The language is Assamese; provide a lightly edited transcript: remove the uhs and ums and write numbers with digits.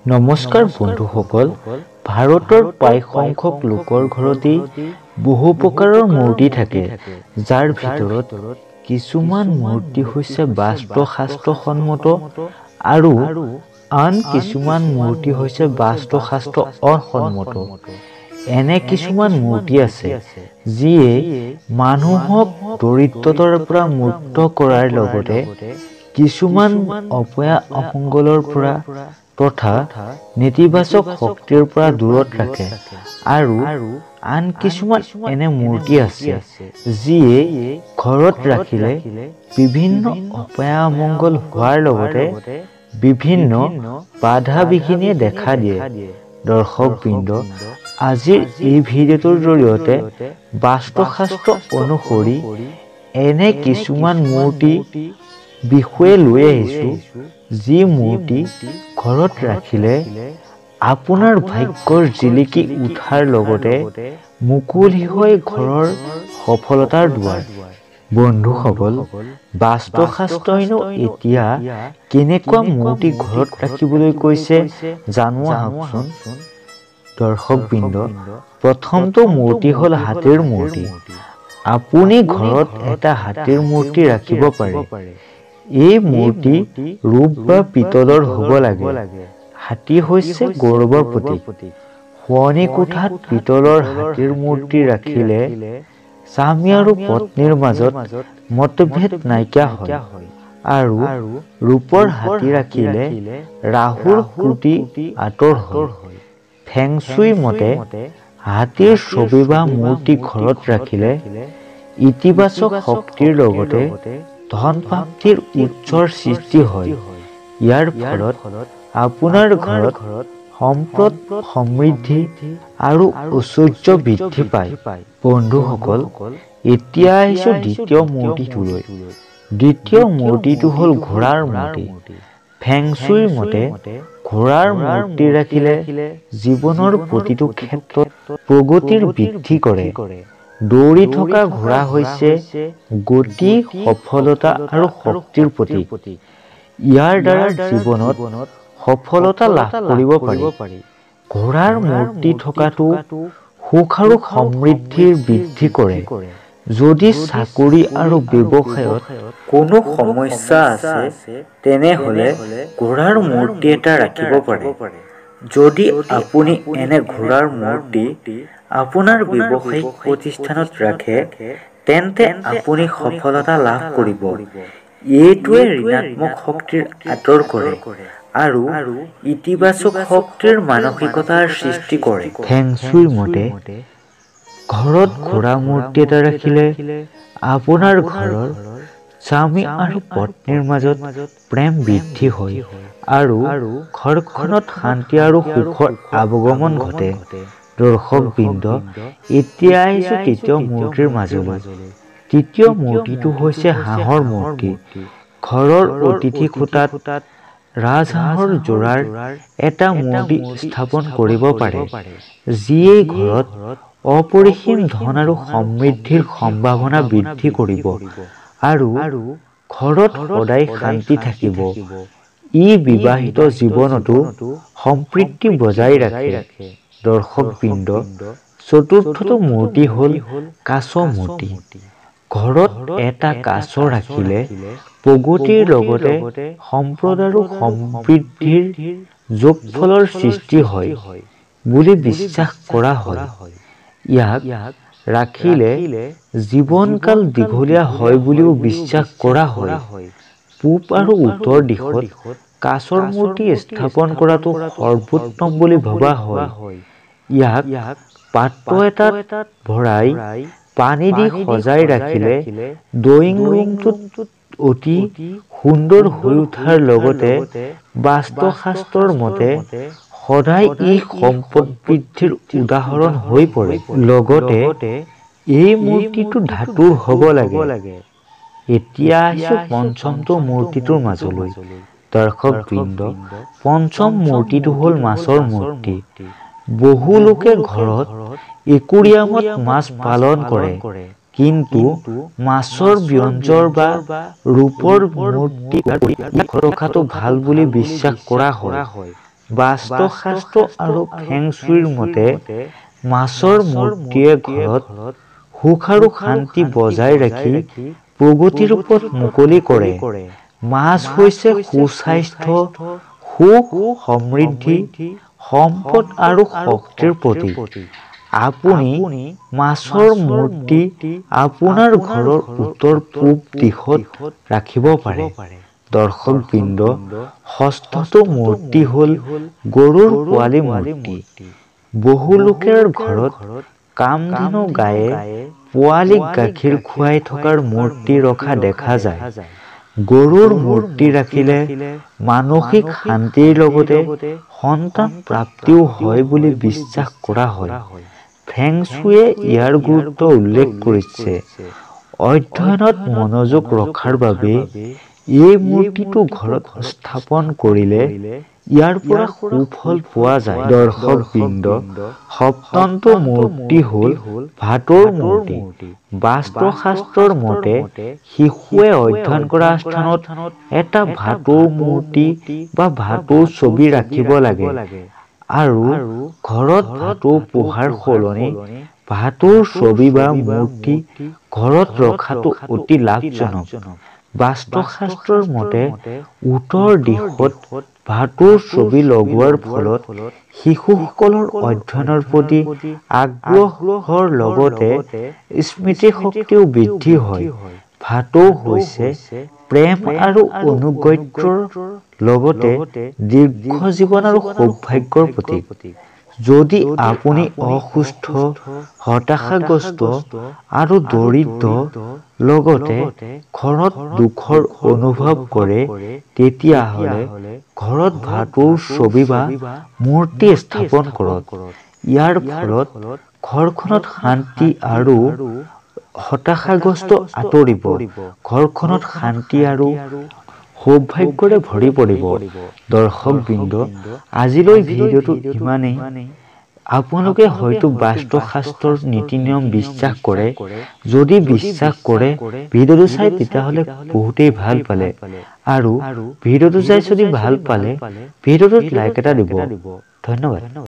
নমস্কাৰ বন্ধুসকল, ভাৰতৰ প্ৰায় সংখ্যক লোকৰ ঘৰতেই বহু প্ৰকাৰৰ মূৰ্তি থাকে, যাৰ ভিতৰত কিছুমান মূৰ্তি হৈছে বাস্তুশাস্ত্ৰসন্মত আৰু আন কিছুমান মূৰ্তি হৈছে বাস্তুশাস্ত্ৰ অসন্মত। এনে কিছুমান মূৰ্তি আছে যিয়ে মানুহক দৰিদ্ৰতাৰ পৰা মুক্ত কৰাৰ লগতে কিছুমান অপয়া অমংগলৰ পৰা তথা নেতিবাচক শক্তিৰ পৰা দূৰত ৰাখে আৰু আন কিছুমান এনে মূৰ্তি আছে যিয়ে ঘৰত ৰাখিলে বিভিন্ন অপয়া অমংগল হোৱাৰ লগতে বিভিন্ন বাধা বিঘিনিয়ে দেখা দিয়ে। দৰ্শকবৃন্দ, আজিৰ এই ভিডিঅ'টোৰ জৰিয়তে বাস্তুশাস্ত্ৰ অনুসৰি এনে কিছুমান মূৰ্তি বিষয়ে লৈ আহিছো, যি মূৰ্তি ঘৰত ৰাখিলে আপোনাৰ ভাগ্যৰ জিলিকি উঠাৰ লগতে মুকলি হয় ঘৰৰ সফলতাৰ দুৱাৰ। বন্ধুসকল, বাস্তুশাস্ত্ৰইনো এতিয়া কেনেকুৱা মূৰ্তি ঘৰত ৰাখিবলৈ কৈছে জানো আহকচোন। দৰ্শকবৃন্দ, প্ৰথমটো মূৰ্তি হ'ল হাতীৰ মূৰ্তি। আপুনি ঘৰত এটা হাতীৰ মূৰ্তি ৰাখিব পাৰে। এই মূৰ্তি ৰূপ বা পিতলৰ হ'ব লাগে। হাতী হৈছে গৌৰৱৰ প্ৰতীক। শোৱনি কোঠাত পিতলৰ হাতীৰ মূৰ্তি ৰাখিলে স্বামী আৰু পত্নীৰ মাজত মতভেদ নাইকিয়া হয় আৰু ৰূপৰ হাতী ৰাখিলে ৰাহুৰ কুটি আঁতৰ হয়। ফেং শুই মতে হাতীৰ ছবি বা মূৰ্তি ঘৰত ৰাখিলে ইতিবাচক শক্তিৰ লগতে ধন প্ৰাপ্তিৰ উৎসৰ সৃষ্টি হয়। ইয়াৰ ফলত আপোনাৰ ঘৰত সম্পদ, সমৃদ্ধি আৰু ঐশ্বৰ্য বৃদ্ধি পায়। বন্ধুসকল, এতিয়া আহিছো দ্বিতীয় মূৰ্তিটোলৈ। দ্বিতীয় মূৰ্তিটো হ'ল ঘোঁৰাৰ মূৰ্তি। ফেং শুইৰ মতে ঘোঁৰাৰ মূৰ্তি ৰাখিলে জীৱনৰ প্ৰতিটো ক্ষেত্ৰত প্ৰগতিৰ বৃদ্ধি কৰে। দৌৰি থকা ঘোঁৰা হৈছে গতি, সফলতা আৰু শক্তিৰ প্ৰতীক। ইয়াৰ দ্বাৰা জীৱনত সফলতা লাভ কৰিব পাৰি। ঘোঁৰাৰ মূৰ্তি থকাটো সুখ আৰু সমৃদ্ধিৰ বৃদ্ধি কৰে। যদি চাকৰি আৰু ব্যৱসায়ত কোনো সমস্যা আছে, তেনেহলে ঘোঁৰাৰ মূৰ্তি এটা ৰাখিব পাৰে। যদি আপুনি এনে ঘোঁৰাৰ মূৰ্তি আপোনাৰ ব্যৱসায়িক প্ৰতিষ্ঠানত ৰাখে, তেন্তে আপুনি সফলতা লাভ কৰিব। এইটোৱে ঋণাত্মক শক্তিৰ আঁতৰ কৰে আৰু ইতিবাচক শক্তিৰ মানসিকতাৰ সৃষ্টি কৰে। ফেং শুইৰ মতে ঘৰত ঘোঁৰা মূৰ্তি এটা ৰাখিলে আপোনাৰ ঘৰৰ স্বামী আৰু পত্নীৰ মাজত প্ৰেম বৃদ্ধি হয় আৰু ঘৰখনত শান্তি আৰু সুখৰ আগমন ঘটে। দৰ্শকবৃন্দ, এতিয়া আহিছো তৃতীয় মূৰ্তিৰ মাজলৈ। তৃতীয় মূৰ্তিটো হৈছে হাঁহৰ মূৰ্তি। ঘৰৰ অতিথি খোটাত ৰাজহাঁহৰ যোৰাৰ এটা মূৰ্তি স্থাপন কৰিব পাৰে, যিয়ে ঘৰত অপৰিসীম ধন আৰু সমৃদ্ধিৰ সম্ভাৱনা বৃদ্ধি কৰিব আৰু ঘৰত সদায় শান্তি থাকিব। ই বিবাহিত জীৱনতো সম্প্ৰীতি বজাই ৰাখে। দৰ্শকবৃন্দ, চতুৰ্থটো মূৰ্তি হ'ল কাছ মূৰ্তি। ঘৰত এটা কাছ ৰাখিলে প্ৰগতিৰ লগতে সম্পদ আৰু সমৃদ্ধিৰ যোগফলৰ সৃষ্টি হয় বুলি বিশ্বাস কৰা হয়। ইয়াক ৰাখিলে জীৱনকাল দীঘলীয়া হয় বুলিও বিশ্বাস কৰা হয়। পূব আৰু উত্তৰ দিশত কাছৰ মূৰ্তি স্থাপন কৰাটো সৰ্বোত্তম বুলি ভবা হয়। ইয়াক পাত্ৰ এটাত ভৰাই পানী দি সজাই ৰাখিলে ড্ৰয়িং ৰুমটোত অতি সুন্দৰ হৈ উঠাৰ লগতে বাস্তুশাস্ত্ৰৰ মতে সদায় ই সম্পদ বৃদ্ধিৰ উদাহৰণ হৈ পৰে। লগতে এই মূৰ্তিটো ধাতুৰ হ'ব লাগে। এতিয়া আহিছো পঞ্চমটো মূৰ্তিটোৰ মাজলৈ। দৰ্শকবৃন্দ, পঞ্চম মূৰ্তিটো হ'ল মাছৰ মূৰ্তি। বহু লোকে ঘৰত একুৰিয়ামত মাছ পালন কৰে, কিন্তু মাছৰ ব্যঞ্জন বা ৰূপৰ মূৰ্তি ৰখাটো ভাল বুলি বিশ্বাস কৰা হয়। বাস্তুশাস্ত্ৰ আৰু ফেং শুইৰ মতে মাছৰ মূৰ্তিয়ে ঘৰত সুখ আৰু শান্তি বজাই ৰাখি প্ৰগতিৰ পথ মুকলি কৰে। মাছ হৈছে সুস্বাস্থ্য, সুখ, সমৃদ্ধি, সম্পদ আৰু শক্তিৰ প্ৰতীক। আপুনি মাছৰ মূৰ্তি আপোনাৰ ঘৰৰ উত্তৰ-পূব দিশত ৰাখিব পাৰে। দৰ্শকবৃন্দ, ষষ্ঠটো মূৰ্তি হ'ল গৰুৰ পোৱালী মূৰ্তি। বহু লোকৰ ঘৰত কামধেনু গায়ে পোৱালীক গাখীৰ খুৱাই থকাৰ মূৰ্তি ৰখা দেখা যায়। গৰুৰ মূৰ্তি ৰাখিলে মানসিক শান্তিৰ লগতে সন্তান প্ৰাপ্তিও হয় বুলি বিশ্বাস কৰা হয়। ফেং শুইয়ে ইয়াৰ গুৰুত্ব উল্লেখ কৰিছে। অধ্যয়নত মনোযোগ ৰখাৰ বাবে এই মূৰ্তিটো ঘৰত স্থাপন কৰিলে ইয়াৰ পৰা সুফল পোৱা যায়। দৰ্শকবৃন্দ, সপ্তমটো মূৰ্তি হ'ল ভাটৌৰ মূৰ্তি। বাস্তুশাস্ত্ৰৰ মতে শিশুৱে অধ্যয়ন কৰা স্থানত এটা ভাটৌৰ মূৰ্তি বা ভাটৌৰ ছবি ৰাখিব লাগে আৰু ঘৰত ভাটৌ পোহাৰ সলনি ভাটৌৰ ছবি বা মূৰ্তি ঘৰত ৰখাটো অতি লাভজনক। বাস্তুশাস্ত্ৰৰ মতে উত্তৰ দিশত ভাটৌৰ ছবি লগোৱাৰ ফলত শিশুসকলৰ অধ্যয়নৰ প্ৰতি আগ্ৰহৰ লগতে স্মৃতিশক্তিও বৃদ্ধি হয়। ভাটৌ হৈছে প্ৰেম আৰু আনুগত্যৰ লগতে দীৰ্ঘ জীৱন আৰু সৌভাগ্যৰ প্ৰতীক। যদি আপুনি অসুস্থ, হতাশাগ্ৰস্ত আৰু দৰিদ্ৰ লগতে ঘৰত দুখৰ অনুভৱ কৰে, তেতিয়াহ'লে ঘৰত ভাটৌৰ ছবি বা মূৰ্তি স্থাপন কৰক। ইয়াৰ ফলত ঘৰখনত শান্তি আৰু হতাশাগ্ৰস্ত আঁতৰিব। ঘৰখনত শান্তি আৰু সৌভাগ্যৰে ভৰি পৰিব। দৰ্শকবৃন্দ, আজিলৈ ভিডিঅ'টো ইমানেই। আপোনালোকে হয়তো বাস্তুশাস্ত্ৰৰ নীতি-নিয়ম বিশ্বাস কৰে। যদি বিশ্বাস কৰে, ভিডিঅ'টো চাই তেতিয়াহ'লে বহুতেই ভাল পালে। আৰু ভিডিঅ'টো চাই যদি ভাল পালে, ভিডিঅ'টোত লাইক এটা দিব। ধন্যবাদ।